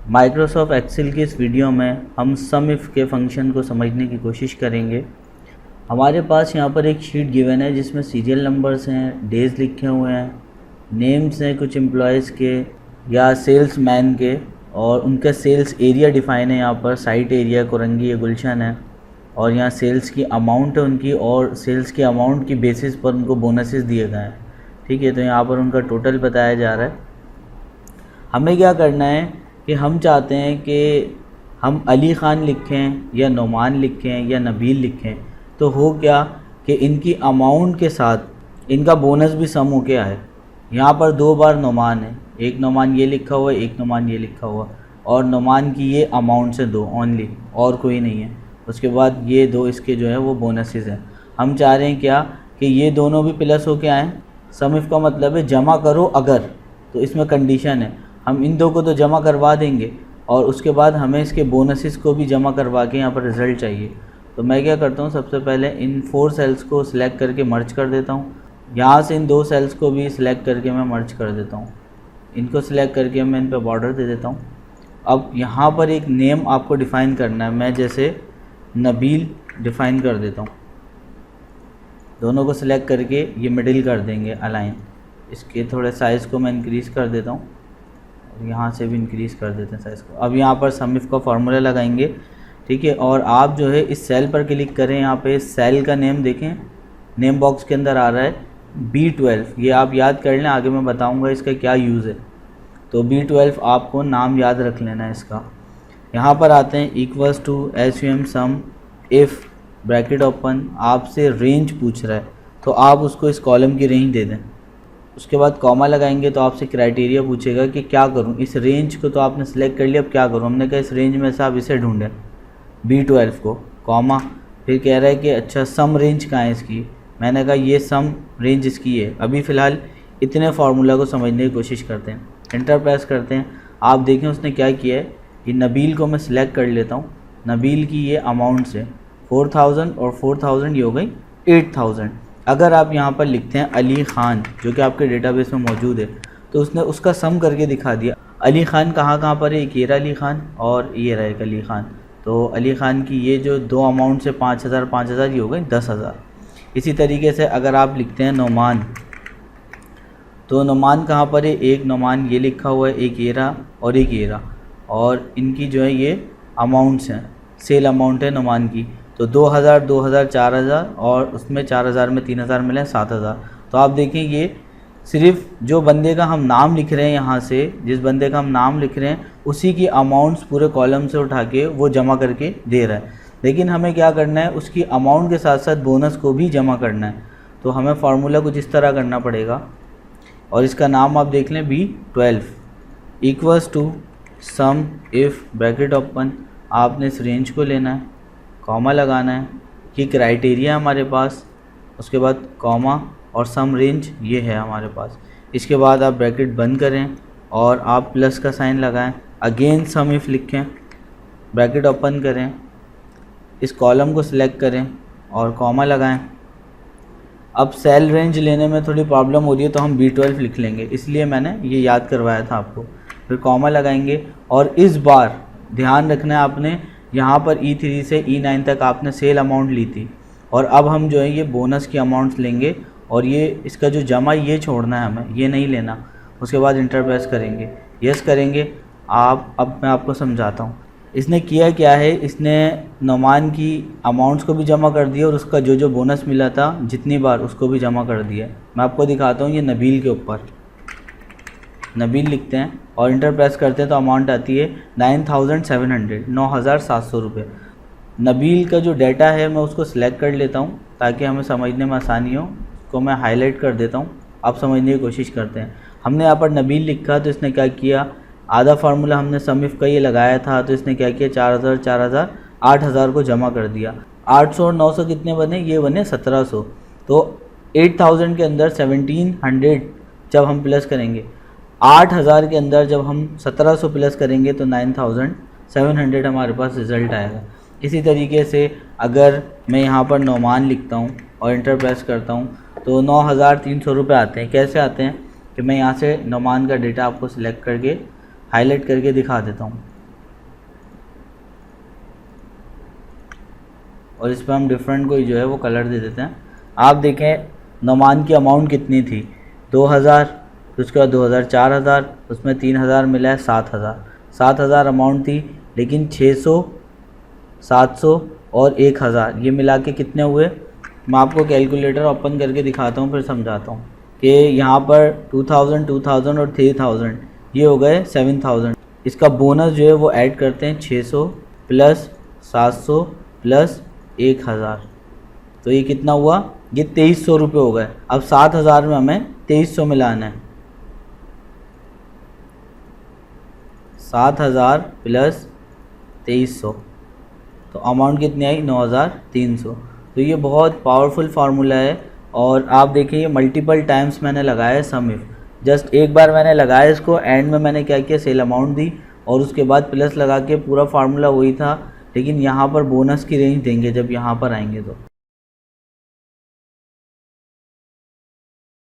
Microsoft Excel की इस video में हम सम इफ़ के फंक्शन को समझने की कोशिश करेंगे। हमारे पास यहाँ पर एक शीट गिवन है जिसमें सीरियल नंबर्स हैं, डेज़ लिखे हुए हैं, नेम्स हैं कुछ एम्प्लॉयज़ के या सेल्स मैन के, और उनका सेल्स एरिया डिफ़ाइन है। यहाँ पर साइट एरिया कोरंगी या गुलशन है, और यहाँ सेल्स की अमाउंट है उनकी, और सेल्स की अमाउंट की बेसिस पर उनको बोनसेस दिए गए हैं। ठीक है, तो यहाँ पर उनका टोटल बताया जा रहा है। हमें क्या करना है कि हम चाहते हैं कि हम अली ख़ान लिखें या नोमान लिखें या नबील लिखें, तो हो क्या कि इनकी अमाउंट के साथ इनका बोनस भी सम हो के आए। यहाँ पर 2 बार नोमान है, एक नोमान ये लिखा हुआ है, एक नोमान ये लिखा हुआ, और नोमान की ये अमाउंट से 2 ओनली, और कोई नहीं है। उसके बाद ये 2 इसके जो है वो बोनसेस हैं। हम चाह रहे हैं क्या कि ये दोनों भी प्लस हो के आएँ। सम इफ़ का मतलब है जमा करो अगर, तो इसमें कंडीशन है हम इन 2 को तो जमा करवा देंगे, और उसके बाद हमें इसके बोनसेस को भी जमा करवा के यहाँ पर रिज़ल्ट चाहिए। तो मैं क्या करता हूँ, सबसे पहले इन 4 सेल्स को सिलेक्ट करके मर्ज कर देता हूँ। यहाँ से इन 2 सेल्स को भी सिलेक्ट करके मैं मर्ज कर देता हूँ। इनको सिलेक्ट करके मैं इन पर बॉर्डर दे देता हूँ। अब यहाँ पर एक नेम आपको डिफ़ाइन करना है। मैं जैसे नबील डिफ़ाइन कर देता हूँ। दोनों को सिलेक्ट करके ये मिडिल कर देंगे अलाइन। इसके थोड़े साइज़ को मैं इंक्रीज़ कर देता हूँ, यहाँ से भी इंक्रीज़ कर देते हैं साइज़ को। अब यहाँ पर सम इफ़ का फार्मूला लगाएंगे। ठीक है, और आप जो है इस सेल पर क्लिक करें। यहाँ पे सेल का नेम देखें, नेम बॉक्स के अंदर आ रहा है B12। ये आप याद कर लें, आगे मैं बताऊँगा इसका क्या यूज़ है। तो B12 आपको नाम याद रख लेना है इसका। यहाँ पर आते हैं equals to SUM sum if bracket open, आपसे रेंज पूछ रहा है तो आप उसको इस कॉलम की रेंज दे दें। उसके बाद कॉमा लगाएंगे तो आपसे क्राइटेरिया पूछेगा कि क्या करूं, इस रेंज को तो आपने सेलेक्ट कर लिया, अब क्या करूं। हमने कहा इस रेंज में से आप इसे ढूंढें, B12 को, कॉमा। फिर कह रहा है कि अच्छा सम रेंज कहाँ है इसकी। मैंने कहा ये सम रेंज इसकी है। अभी फ़िलहाल इतने फार्मूला को समझने की कोशिश करते हैं। एंटर प्रेस करते हैं। आप देखें उसने क्या किया है कि नबील को मैं सिलेक्ट कर लेता हूँ। नबील की ये अमाउंट से 4000 और 4000 ये हो गई 8000। अगर आप यहाँ पर लिखते हैं अली ख़ान, जो कि आपके डेटाबेस में मौजूद है, तो उसने उसका सम करके दिखा दिया। अली ख़ान कहाँ पर है, एक ये रहा अली ख़ान और ये रहा एक अली ख़ान। तो अली ख़ान की ये जो 2 अमाउंट से 5000 ये हो गई 10000। इसी तरीके से अगर आप लिखते हैं नोमान, तो नोमान कहाँ पर है, एक नोमान ये लिखा हुआ है, एक ये रहा और एक ये रहा, और इनकी जो है ये अमाउंट्स हैं, सेल अमाउंट है नोमान की। तो 2000, 2000, 4000, और उसमें 4000 में 3000 मिले 7000। तो आप देखें ये सिर्फ जो बंदे का हम नाम लिख रहे हैं, यहाँ से जिस बंदे का हम नाम लिख रहे हैं उसी की अमाउंट्स पूरे कॉलम से उठा के वो जमा करके दे रहा है। लेकिन हमें क्या करना है, उसकी अमाउंट के साथ साथ बोनस को भी जमा करना है। तो हमें फार्मूला कुछ इस तरह करना पड़ेगा, और इसका नाम आप देख लें B12 equals to sum if bracket open. आपने इस रेंज को लेना है, कॉमा लगाना है कि क्राइटेरिया हमारे पास, उसके बाद कॉमा और सम रेंज ये है हमारे पास। इसके बाद आप ब्रैकेट बंद करें और आप प्लस का साइन लगाएं। अगेन सम इफ़ लिखें, ब्रैकेट ओपन करें, इस कॉलम को सिलेक्ट करें और कॉमा लगाएं। अब सेल रेंज लेने में थोड़ी प्रॉब्लम हो रही है तो हम B12 लिख लेंगे, इसलिए मैंने ये याद करवाया था आपको। फिर कॉमा लगाएंगे, और इस बार ध्यान रखना है आपने, यहाँ पर E3 से E9 तक आपने सेल अमाउंट ली थी, और अब हम जो है ये बोनस की अमाउंट्स लेंगे, और ये इसका जो जमा ये छोड़ना है हमें, ये नहीं लेना। उसके बाद इंटर प्रेस करेंगे, यस करेंगे। अब मैं आपको समझाता हूँ इसने किया क्या है। इसने नोमान की अमाउंट्स को भी जमा कर दिया, और उसका जो जो बोनस मिला था जितनी बार उसको भी जमा कर दिया। मैं आपको दिखाता हूँ, ये नबील के ऊपर नबील लिखते हैं और इंटर प्रेस करते हैं तो अमाउंट आती है 9700, 9700 रुपये। नबील का जो डाटा है मैं उसको सिलेक्ट कर लेता हूँ ताकि हमें समझने में आसानी हो। उसको मैं हाईलाइट कर देता हूँ, आप समझने की कोशिश करते हैं। हमने यहाँ पर नबील लिखा तो इसने क्या किया, आधा फार्मूला हमने सम इफ़ का ये लगाया था, तो इसने क्या किया 4000, 4000, 8000 को जमा कर दिया। 800 और 900 कितने बने, ये बने 1700। तो 8000 के अंदर 1700 जब हम प्लस करेंगे, 8000 के अंदर जब हम 1700 प्लस करेंगे तो 9700 हमारे पास रिज़ल्ट आएगा। इसी तरीके से अगर मैं यहाँ पर नोमान लिखता हूँ और इंटर प्रेस करता हूँ तो 9300 रुपये आते हैं। कैसे आते हैं कि मैं यहाँ से नोमान का डेटा आपको सिलेक्ट करके हाईलाइट करके दिखा देता हूँ। और इस पर हम डिफरेंट कोई जो है वो कलर दे देते हैं। आप देखें नौमान की अमाउंट कितनी थी, 2000, फिर उसके बाद 2000 4000, उसमें 3000 मिला है 7000 अमाउंट थी, लेकिन 600 700 और 1000 ये मिला के कितने हुए। मैं आपको कैलकुलेटर ओपन करके दिखाता हूँ फिर समझाता हूँ कि यहाँ पर 2000 2000 और 3000 ये हो गए 7000। इसका बोनस जो है वो ऐड करते हैं 600 प्लस 700 प्लस 1000, तो ये कितना हुआ, ये 2300 रुपये हो गए। अब 7000 में हमें 2300 मिलाना है, 7000 प्लस 2300, तो अमाउंट कितनी आई 9300। तो ये बहुत पावरफुल फार्मूला है और आप देखिए ये मल्टीपल टाइम्स मैंने लगाया है सम इफ। जस्ट एक बार मैंने लगाया इसको, एंड में मैंने क्या किया, सेल अमाउंट दी और उसके बाद प्लस लगा के पूरा फार्मूला वही था, लेकिन यहाँ पर बोनस की रेंज देंगे जब यहाँ पर आएंगे तो।